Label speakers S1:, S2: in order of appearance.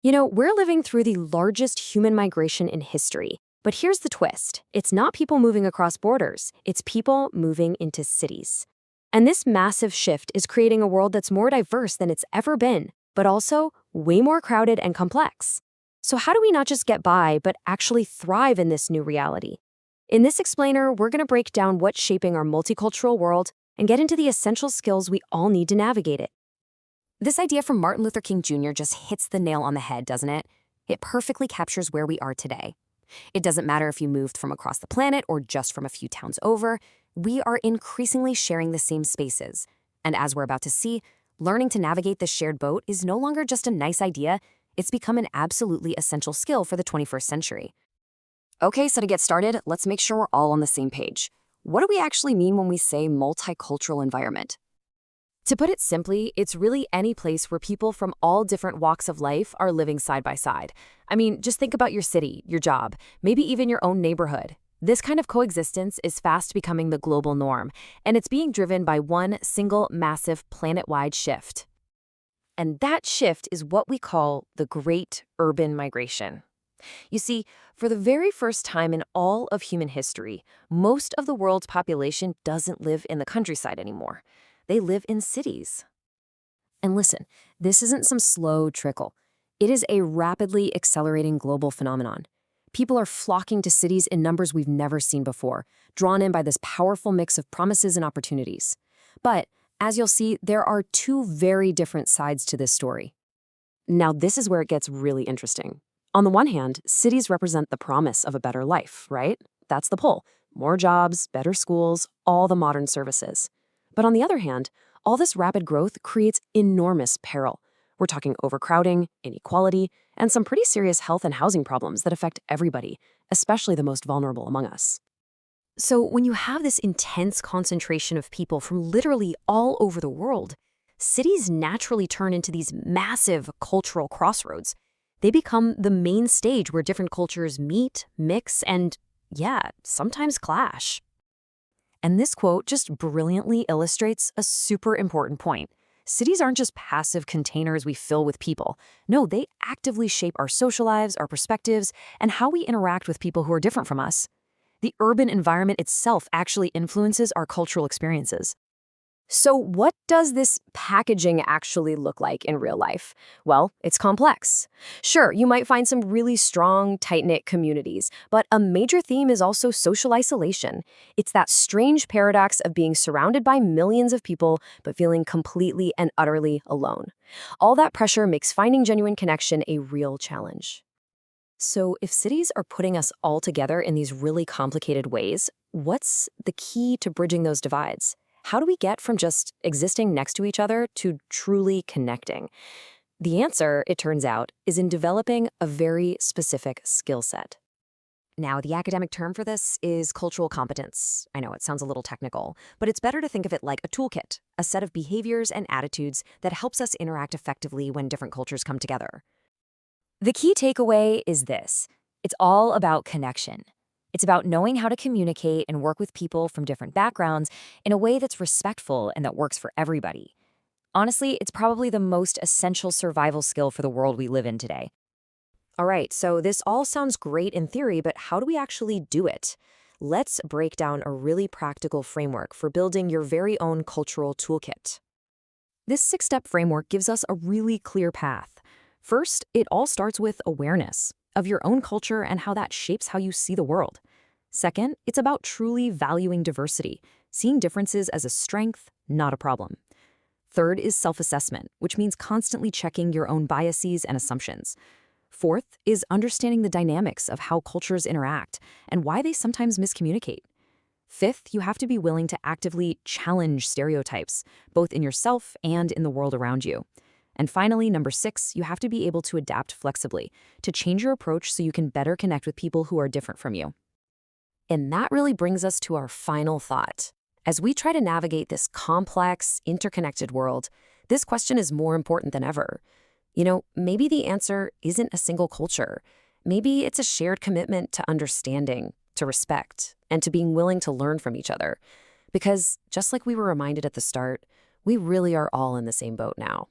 S1: We're living through the largest human migration in history. But here's the twist. It's not people moving across borders, it's people moving into cities. And this massive shift is creating a world that's more diverse than it's ever been, but also way more crowded and complex. So how do we not just get by, but actually thrive in this new reality? In this explainer, we're going to break down what's shaping our multicultural world and get into the essential skills we all need to navigate it. This idea from Martin Luther King Jr. just hits the nail on the head, doesn't it? It perfectly captures where we are today. It doesn't matter if you moved from across the planet or just from a few towns over, we are increasingly sharing the same spaces. And as we're about to see, learning to navigate this shared boat is no longer just a nice idea, it's become an absolutely essential skill for the 21st century. Okay, so to get started, let's make sure we're all on the same page. What do we actually mean when we say multicultural environment? To put it simply, it's really any place where people from all different walks of life are living side by side. I mean, just think about your city, your job, maybe even your own neighborhood. This kind of coexistence is fast becoming the global norm, and it's being driven by one single massive planet-wide shift. And that shift is what we call the Great Urban Migration. You see, for the very first time in all of human history, most of the world's population doesn't live in the countryside anymore. They live in cities. And listen, this isn't some slow trickle. It is a rapidly accelerating global phenomenon. People are flocking to cities in numbers we've never seen before, drawn in by this powerful mix of promises and opportunities. But, as you'll see, there are two very different sides to this story. Now, this is where it gets really interesting. On the one hand, cities represent the promise of a better life, right? That's the pull. More jobs, better schools, all the modern services. But on the other hand, all this rapid growth creates enormous peril. We're talking overcrowding, inequality, and some pretty serious health and housing problems that affect everybody, especially the most vulnerable among us. So when you have this intense concentration of people from literally all over the world, cities naturally turn into these massive cultural crossroads. They become the main stage where different cultures meet, mix, and, sometimes clash. And this quote just brilliantly illustrates a super important point. Cities aren't just passive containers we fill with people. No, they actively shape our social lives, our perspectives, and how we interact with people who are different from us. The urban environment itself actually influences our cultural experiences. So what does this packaging actually look like in real life? Well, it's complex. Sure, you might find some really strong, tight-knit communities, but a major theme is also social isolation. It's that strange paradox of being surrounded by millions of people, but feeling completely and utterly alone. All that pressure makes finding genuine connection a real challenge. So if cities are putting us all together in these really complicated ways, what's the key to bridging those divides? How do we get from just existing next to each other to truly connecting? The answer, it turns out, is in developing a very specific skill set. Now, the academic term for this is cultural competence. I know it sounds a little technical, but it's better to think of it like a toolkit, a set of behaviors and attitudes that helps us interact effectively when different cultures come together. The key takeaway is this: it's all about connection. It's about knowing how to communicate and work with people from different backgrounds in a way that's respectful and that works for everybody. Honestly, it's probably the most essential survival skill for the world we live in today. All right, so this all sounds great in theory, but how do we actually do it? Let's break down a really practical framework for building your very own cultural toolkit. This 6-step framework gives us a really clear path. First, it all starts with awareness of your own culture and how that shapes how you see the world. Second, it's about truly valuing diversity, seeing differences as a strength, not a problem. Third is self-assessment, which means constantly checking your own biases and assumptions. Fourth is understanding the dynamics of how cultures interact and why they sometimes miscommunicate. Fifth, you have to be willing to actively challenge stereotypes, both in yourself and in the world around you. And finally, number 6, you have to be able to adapt flexibly, to change your approach so you can better connect with people who are different from you. And that really brings us to our final thought. As we try to navigate this complex, interconnected world, this question is more important than ever. Maybe the answer isn't a single culture. Maybe it's a shared commitment to understanding, to respect, and to being willing to learn from each other. Because just like we were reminded at the start, we really are all in the same boat now.